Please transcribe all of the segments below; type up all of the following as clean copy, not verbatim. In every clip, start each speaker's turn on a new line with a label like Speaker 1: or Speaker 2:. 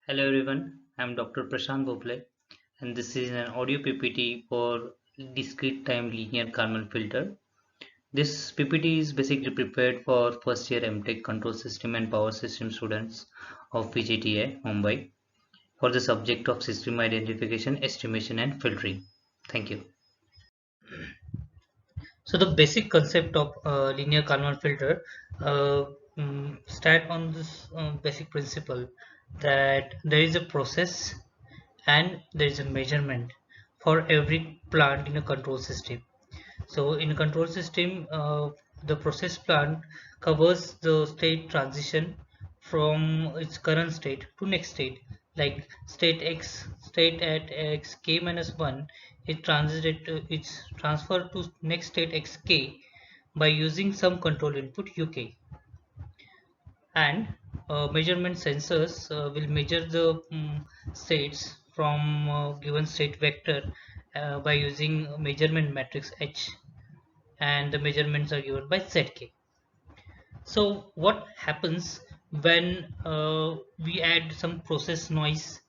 Speaker 1: Hello everyone, I'm Dr. Prashant Bhopale and this is an audio PPT for discrete time linear Kalman filter. This PPT is basically prepared for first year MTech control system and power system students of VJTA Mumbai for the subject of system identification, estimation and filtering. Thank you. So the basic concept of linear Kalman filter uh, start on this basic principle that there is a process and there is a measurement for every plant in a control system. So in a control system, the process plant covers the state transition from its current state to next state. Like state x, state at x k minus 1, it's transferred to next state xk by using some control input uk, and measurement sensors will measure the states from given state vector by using measurement matrix H, and the measurements are given by ZK. So what happens when we add some process noise,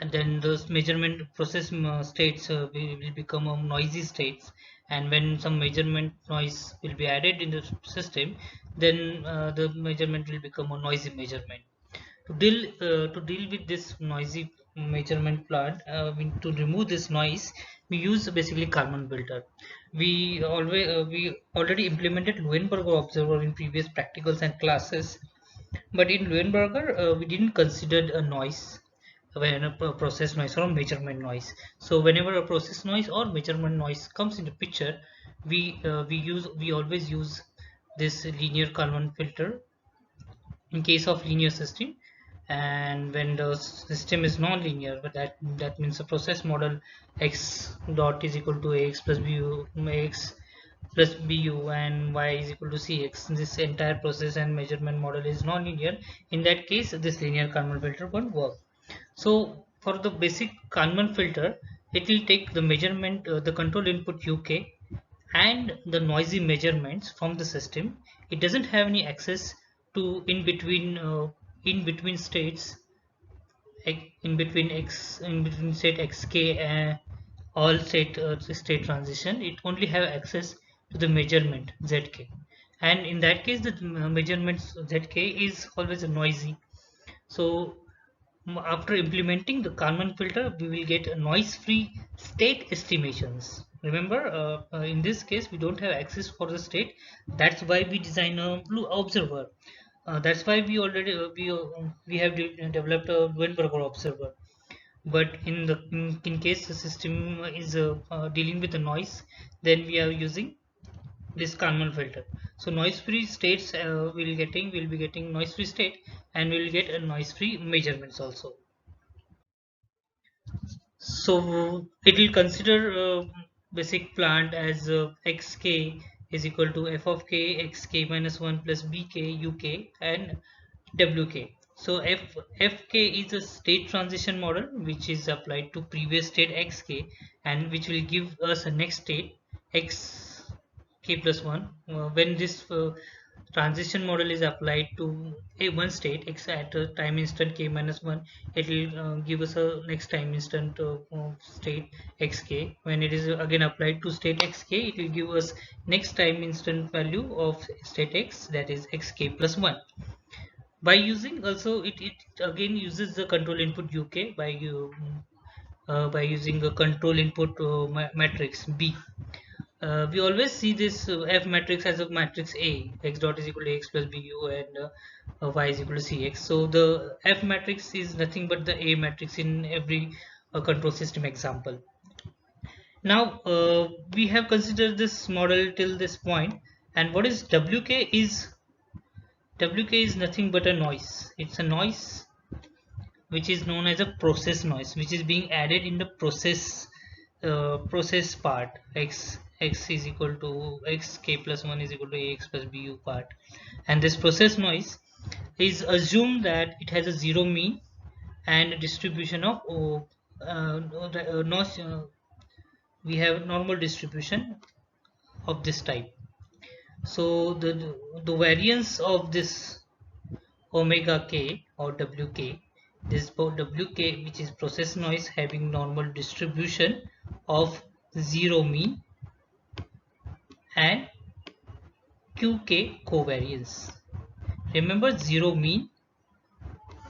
Speaker 1: and then those measurement process states will become noisy states, and when some measurement noise will be added in the system, then the measurement will become a noisy measurement. To deal with this noisy measurement plant, to remove this noise, we use basically Kalman filter. We already implemented Leuenberger observer in previous practicals and classes, but in Leuenberger we didn't consider a noise when a process noise or measurement noise. So whenever a process noise or measurement noise comes into picture, we always use this linear Kalman filter in case of linear system. And when the system is non-linear, but that means the process model x dot is equal to ax plus bu and y is equal to cx, this entire process and measurement model is non-linear. In that case, this linear Kalman filter won't work. So for the basic Kalman filter, it will take the measurement, the control input uk and the noisy measurements from the system. It doesn't have any access to in between states, in between state xk, all state transition. It only have access to the measurement zk, and in that case the measurements zk is always noisy. So after implementing the Kalman filter, we will get a noise-free state estimations. Remember, in this case, we don't have access for the state. That's why we design a blue observer. That's why we have developed a Weinberger observer. But in case the system is dealing with the noise, then we are using this Kalman filter. So noise-free states will be getting noise-free state, and we will get a noise-free measurements also. So it will consider basic plant as xk is equal to f of k xk minus 1 plus bk uk and wk. So fk is a state transition model which is applied to previous state xk, and which will give us a next state xk plus 1. When this transition model is applied to a one state x at a time instant k minus 1, it will give us a next time instant state xk. When it is again applied to state xk, it will give us next time instant value of state x, that is xk plus 1. By using also, it again uses the control input uk by using a control input matrix b. We always see this F matrix as a matrix A, x dot is equal to x plus bu, and y is equal to cx. So the F matrix is nothing but the A matrix in every control system example. Now we have considered this model till this point, and what is WK is? WK is nothing but a noise. It's a noise which is known as a process noise, which is being added in the process part. X is equal to x k plus 1 is equal to ax plus bu part, and this process noise is assumed that it has a zero mean and a distribution of we have normal distribution of this type. So the variance of this omega k or wk This is for WK, which is process noise having normal distribution of zero mean, and QK covariance. Remember, zero mean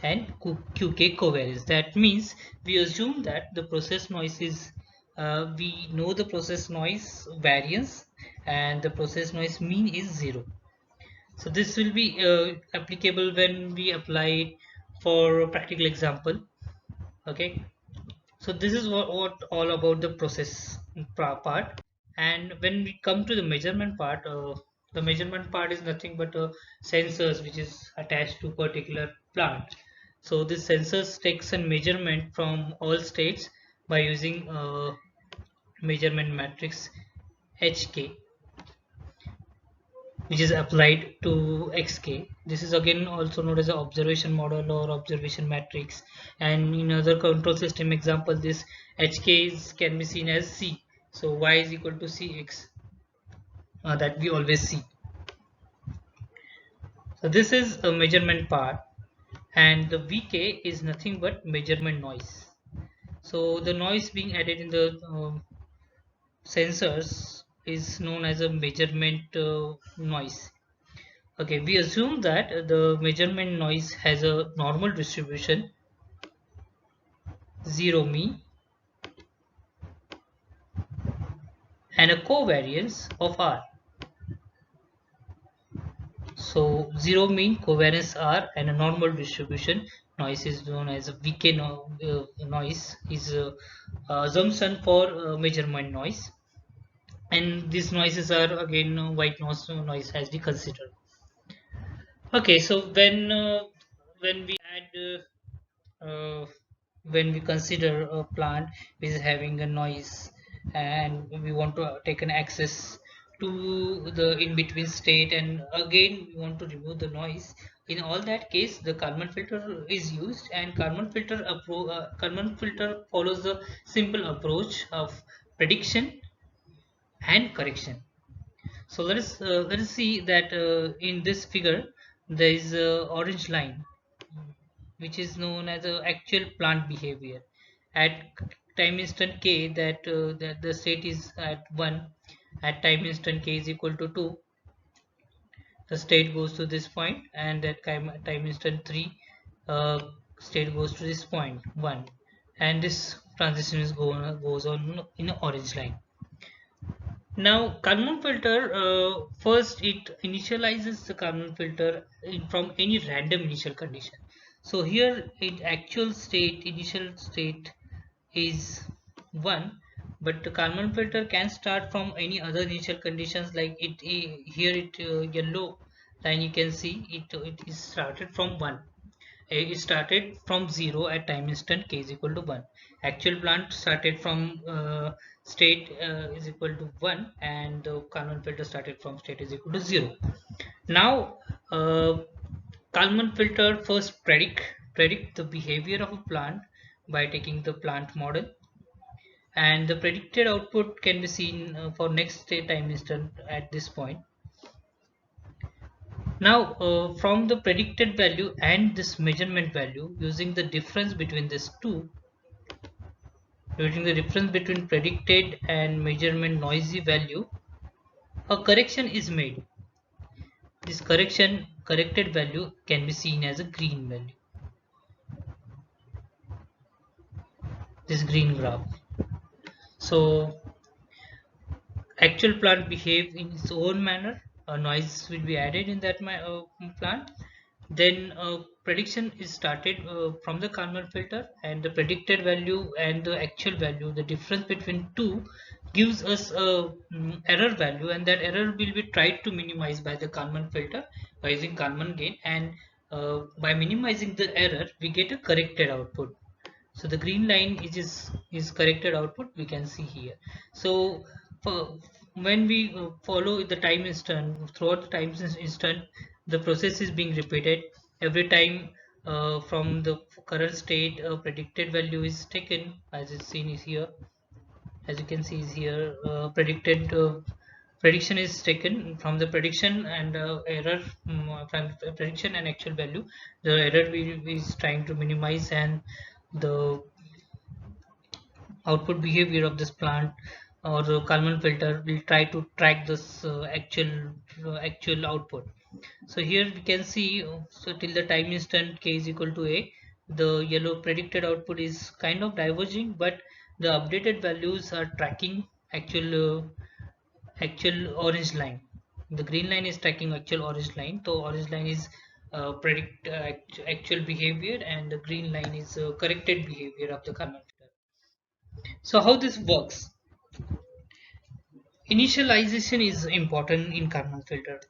Speaker 1: and QK covariance. That means we assume that the process noise is, we know the process noise variance and the process noise mean is zero. So this will be applicable when we apply it for a practical example. Okay, so this is what all about the process part. And when we come to the measurement part, the measurement part is nothing but sensors which is attached to particular plant. So this sensors takes a measurement from all states by using measurement matrix HK, which is applied to xk. This is again also known as an observation model or observation matrix. And in other control system example, this hk can be seen as c. So y is equal to cx, that we always see. So this is a measurement part, and the vk is nothing but measurement noise. So the noise being added in the sensors is known as a measurement noise. Okay, we assume that the measurement noise has a normal distribution, zero mean, and a covariance of R. So zero mean, covariance R, and a normal distribution noise is known as a VK noise, is assumption for measurement noise. And these noises are again white noise has been considered. Okay, so when we add when we consider a plant which is having a noise and we want to take an access to the in between state, and again we want to remove the noise, in all that case the Kalman filter is used. And Kalman filter follows the simple approach of prediction and correction. So let us see that in this figure there is a orange line which is known as actual plant behavior at time instant k, that the state is at 1. At time instant k is equal to 2, the state goes to this point, and at time instant 3, uh, state goes to this point 1, and this transition goes on in an orange line. Now Kalman filter, first it initializes the Kalman filter from any random initial condition. So here in actual state, initial state is 1, but the Kalman filter can start from any other initial conditions, like here it yellow line you can see it is started from 1. It started from 0 at time instant k is equal to 1. Actual plant started from state is equal to 1, and the Kalman filter started from state is equal to 0. Now Kalman filter first predict the behavior of a plant by taking the plant model, and the predicted output can be seen for next state time instant at this point. Now from the predicted value and this measurement value, using the difference between these two, using the difference between predicted and measurement noisy value, a correction is made. This corrected value can be seen as a green value, this green graph. So actual plant behave in its own manner, a noise will be added in that plant, then prediction is started from the Kalman filter, and the predicted value and the actual value, the difference between two gives us a error value, and that error will be tried to minimize by the Kalman filter by using Kalman gain, and by minimizing the error we get a corrected output. So the green line is corrected output we can see here. So for, when we follow the time instant, throughout the time instant, the process is being repeated every time. From the current state, a predicted value is taken, as is seen is here, as you can see is here, predicted Prediction is taken from the prediction and error, from the prediction and actual value. The error is trying to minimize, and the output behavior of this plant or the Kalman filter will try to track this actual output. So here we can see, so till the time instant k is equal to a, the yellow predicted output is kind of diverging, but the updated values are tracking actual orange line. The green line is tracking actual orange line. So orange line is predict actual behavior, and the green line is corrected behavior of the Kalman filter. So how this works? Initialization is important in Kalman filter.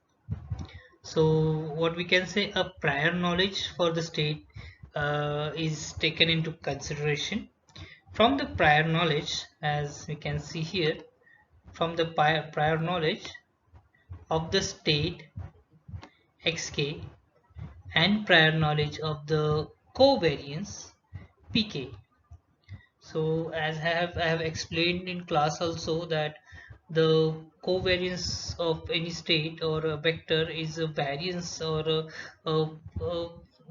Speaker 1: So what we can say, a prior knowledge for the state is taken into consideration. From the prior knowledge, as we can see here, from the prior knowledge of the state xk and prior knowledge of the covariance pk. So as I have explained in class also, that the covariance of any state or a vector is a variance or a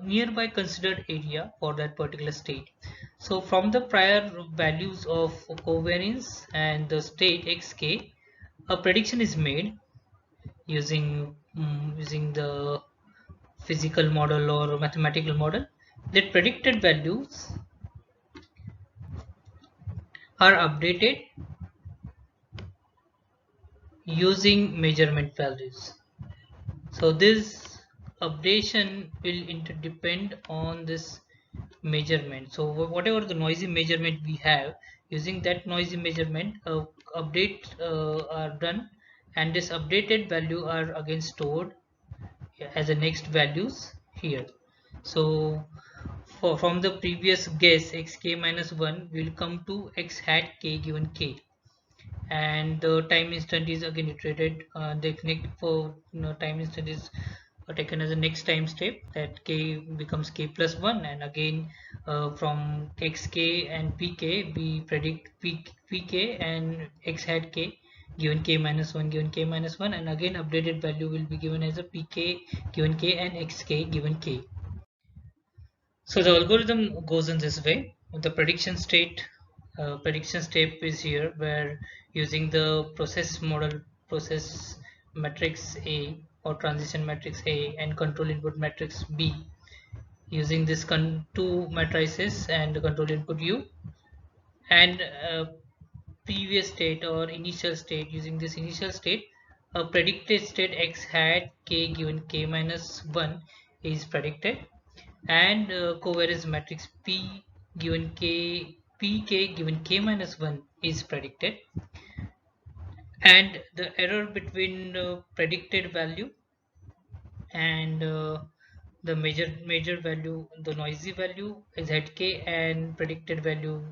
Speaker 1: nearby considered area for that particular state. So from the prior values of covariance and the state xk, a prediction is made using the physical model or mathematical model. That predicted values are updated using measurement values. So this updation will interdepend on this measurement. So whatever the noisy measurement we have, using that noisy measurement, update are done, and this updated value are again stored as the next values here. So from the previous guess, xk minus 1 will come to x hat k given k, and the time instant is again iterated. The connect for time instant is taken as a next time step, that k becomes k plus 1, and again from xk and pk we predict pk and x hat k given k minus 1 given k minus 1, and again updated value will be given as a pk given k and xk given k. So the algorithm goes in this way. The prediction step is here, where using the process matrix A or transition matrix A and control input matrix B, using this two matrices and control input U, and previous state or initial state. Using this initial state, a predicted state x hat k given k minus 1 is predicted, and covariance matrix P given k pk given k minus 1 is predicted, and the error between the predicted value and the major value, the noisy value is zk, and predicted value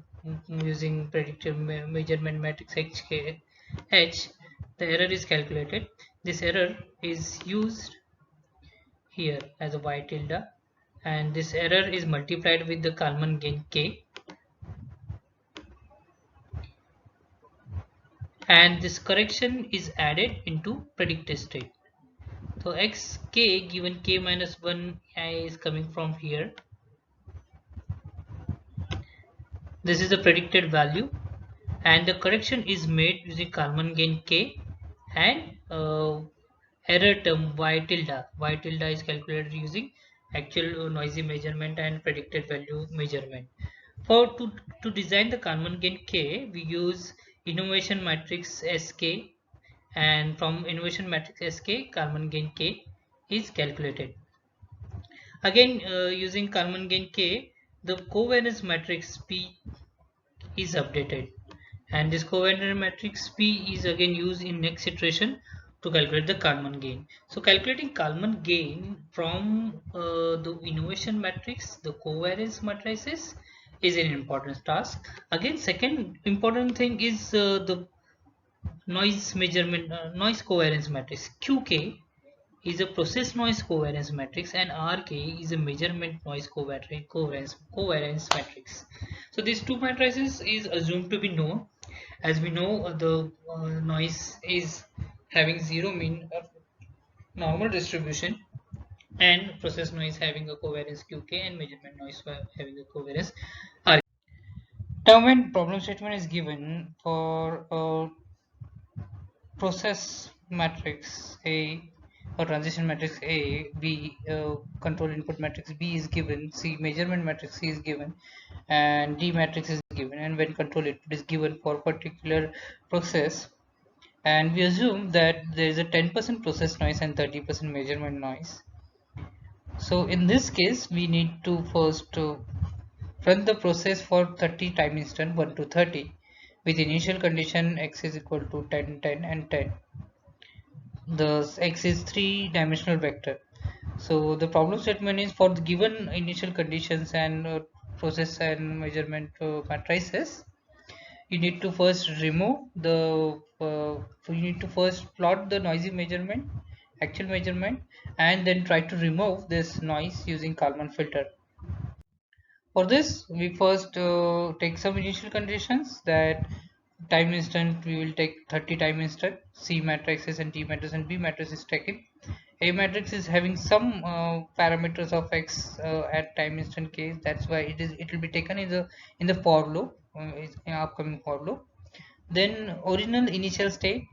Speaker 1: using predicted measurement matrix h, the error is calculated. This error is used here as a y tilde, and this error is multiplied with the Kalman gain k, and this correction is added into predicted state. So xk given k minus 1 is coming from here. This is the predicted value, and the correction is made using Kalman gain k, and error term y tilde. Y tilde is calculated using actual noisy measurement and predicted value measurement. For to design the Kalman gain k, we use innovation matrix sk, and from innovation matrix sk, Kalman gain k is calculated. Again, using Kalman gain k, the covariance matrix P is updated, and this covariance matrix P is again used in next iteration to calculate the Kalman gain. So calculating Kalman gain from the innovation matrix, the covariance matrices, is an important task. Again, second important thing is the noise measurement, noise covariance matrix. QK is a process noise covariance matrix, and RK is a measurement noise covariance matrix. So these two matrices is assumed to be known. As we know, the noise is having zero mean normal distribution, and process noise having a covariance qk, and measurement noise having a covariance r. Now when problem statement is given for a process matrix A or transition matrix A, B control input matrix B is given, C measurement matrix C is given, and D matrix is given, and when control input is given for particular process, and we assume that there is a 10% process noise and 30% measurement noise. So in this case we need to first run the process for 30 time instant 1 to 30 with initial condition x is equal to 10, 10 and 10. The x is three-dimensional vector. So the problem statement is for the given initial conditions and process and measurement matrices, you need to first remove the you need to first plot the noisy measurement, actual measurement, and then try to remove this noise using Kalman filter. For this, we first take some initial conditions, that time instant we will take 30 time instant, C matrices and D matrix and B matrix is taken. A matrix is having some parameters of x at time instant case. That's why it will be taken in the for loop, in upcoming for loop. Then original initial state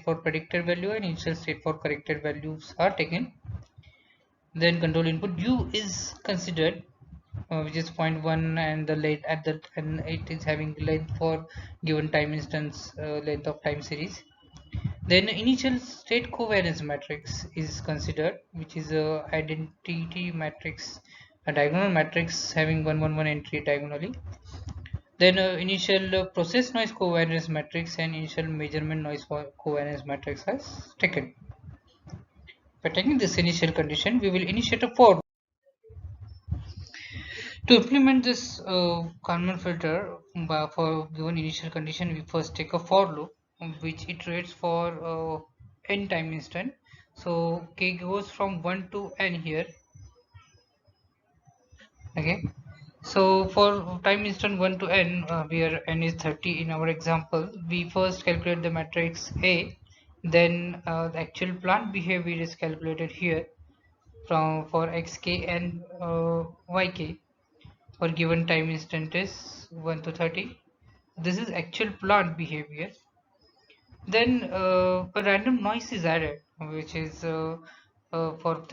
Speaker 1: for predicted value and initial state for corrected values are taken. Then control input u is considered, which is zero point 0.1, and the length at the, and it is having length for given time instance, length of time series. Then initial state covariance matrix is considered, which is a identity matrix, a diagonal matrix having 1 1 1 entry diagonally. Then initial process noise covariance matrix and initial measurement noise covariance matrix has taken. By taking this initial condition, we will initiate a for. To implement this Kalman filter for given initial condition, we first take a for loop which iterates for n time instant. So k goes from 1 to n here. Okay. So for time instant 1 to n, where n is 30 in our example, we first calculate the matrix A, then the actual plant behavior is calculated here from for xk and yk for given time instant is 1 to 30. This is actual plant behavior. Then a random noise is added, which is for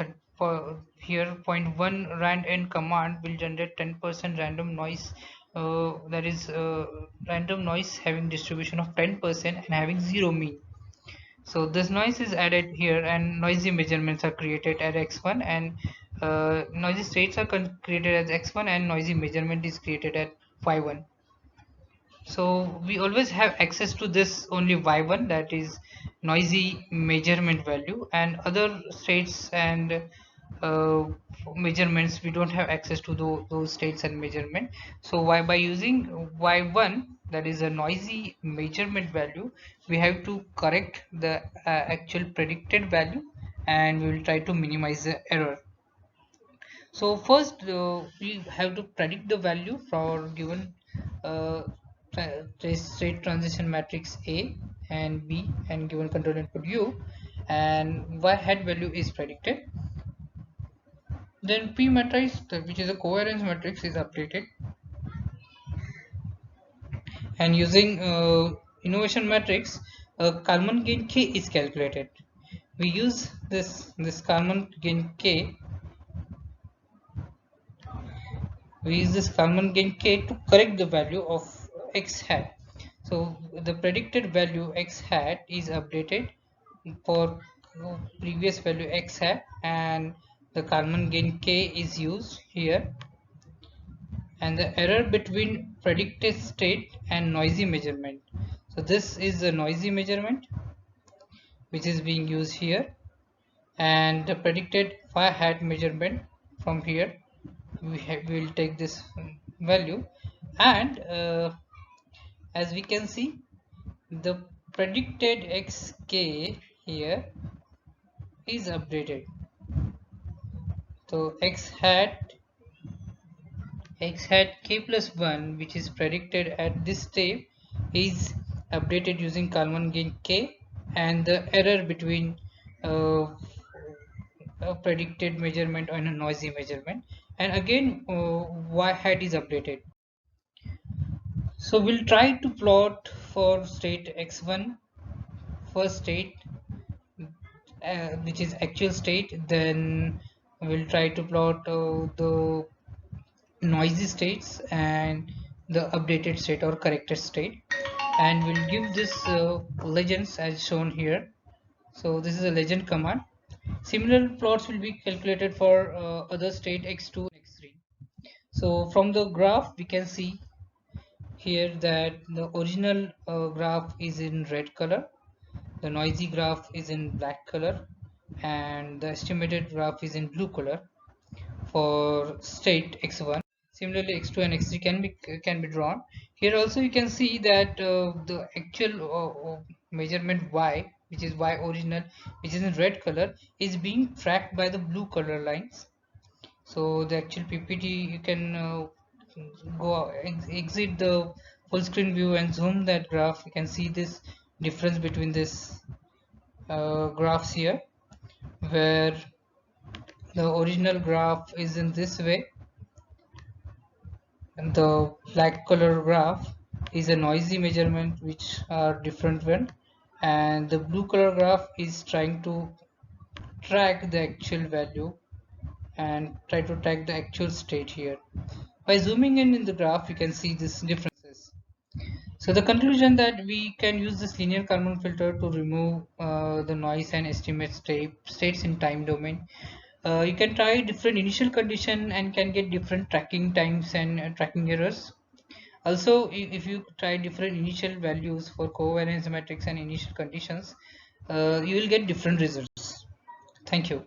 Speaker 1: here zero point 0.1 rand n command will generate 10% random noise. That is random noise having distribution of 10% and having zero mean. So this noise is added here, and noisy measurements are created at x1, and noisy states are created as x1, and noisy measurement is created at y1. So we always have access to this only y1, that is noisy measurement value, and other states and measurements we don't have access to those states and measurement. So by using y1, that is a noisy measurement value, we have to correct the actual predicted value, and we will try to minimize the error. So first we have to predict the value for given uh, state transition matrix A and B and given control input U, and y hat value is predicted. Then P matrix, which is a covariance matrix, is updated, and using innovation matrix, Kalman gain K is calculated. We use this Kalman gain K. We use this Kalman gain K to correct the value of x hat. So the predicted value x hat is updated for previous value x hat, and the Kalman gain K is used here, and the error between predicted state and noisy measurement. So this is the noisy measurement which is being used here, and the predicted y hat measurement from here we will take this value, and as we can see, the predicted xk here is updated. So x hat k plus 1, which is predicted at this step, is updated using Kalman gain k, and the error between a predicted measurement and a noisy measurement. And again, y hat is updated. So we'll try to plot for state x1, first state, which is actual state. Then we'll try to plot the noisy states and the updated state or corrected state, and we'll give this legends as shown here. So this is a legend command. Similar plots will be calculated for other state x2 and x3. So from the graph we can see here that the original graph is in red color, the noisy graph is in black color, and the estimated graph is in blue color for state x1. Similarly, x2 and x3 can be drawn. Here also you can see that the actual measurement y, which is y original, which is in red color, is being tracked by the blue color lines. So the actual PPT, you can exit the full screen view and zoom that graph. You can see this difference between this graphs here, where the original graph is in this way and the black color graph is a noisy measurement, which are different one, and the blue color graph is trying to track the actual value and try to track the actual state here. By zooming in the graph, you can see these differences. So the conclusion that we can use this linear Kalman filter to remove the noise and estimate states in time domain. You can try different initial condition and can get different tracking times and tracking errors. Also, if you try different initial values for covariance matrix and initial conditions, you will get different results. Thank you.